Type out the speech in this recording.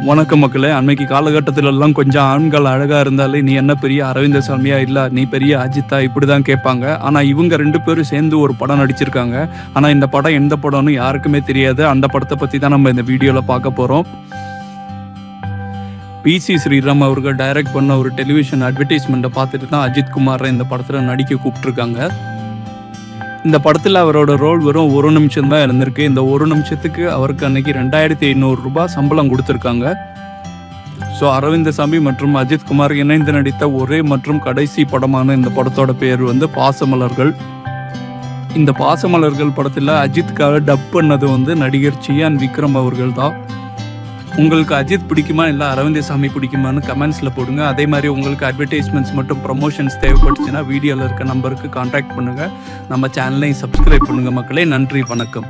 வணக்கம் மக்களே. அன்னைக்கு காலகட்டத்தில எல்லாம் கொஞ்சம் ஆண்கள் அழகா இருந்தாலே, "நீ என்ன பெரிய அரவிந்த சாமியா? இல்ல நீ பெரிய அஜித்தா?" இப்படிதான் கேட்பாங்க. ஆனா இவங்க 2 பேரும் சேர்ந்து ஒரு படம் நடிச்சிருக்காங்க. ஆனா இந்த படம் எந்த படம்னு யாருக்குமே தெரியாது. அந்த படத்த பத்தி தான் நம்ம இந்த வீடியோல பார்க்க போறோம். பி.சி. ஸ்ரீராம் அவர்கள் டைரக்ட் பண்ண ஒரு டெலிவிஷன் அட்வர்டைஸ்மெண்ட்ட பார்த்துட்டு தான் அஜித் குமார இந்த படத்துல நடிக்க கூப்பிட்டுருக்காங்க. இந்த படத்துல அவரோட ரோல் வெறும் 1 நிமிஷம் தான் இருந்திருக்கு. இந்த 1 நிமிஷத்துக்கு அவருக்கு அன்னைக்கு ரூ. 2500 சம்பளம் குடுத்திருக்காங்க. ஸோ அரவிந்தசாமி மற்றும் அஜித் குமார் இணைந்து நடித்த ஒரே மற்றும் கடைசி படமான இந்த படத்தோட பேர் வந்து பாசமலர்கள். இந்த பாசமலர்கள் படத்துல அஜித்காக டப் பண்ணது நடிகர் சியான் விக்ரம் அவர்கள் தான். உங்களுக்கு அஜித் பிடிக்குமா இல்லை அரவிந்தசாமி பிடிக்குமான்னு கமெண்ட்ஸில் போடுங்க. அதே மாதிரி உங்களுக்கு அட்வர்டைஸ்மெண்ட்ஸ் மற்றும் ப்ரமோஷன்ஸ் தேவைப்பட்டுச்சுன்னா வீடியோவில் இருக்க நம்பருக்கு கான்டாக்ட் பண்ணுங்கள். நம்ம சேனலையும் சப்ஸ்கிரைப் பண்ணுங்கள் மக்களே. நன்றி, வணக்கம்.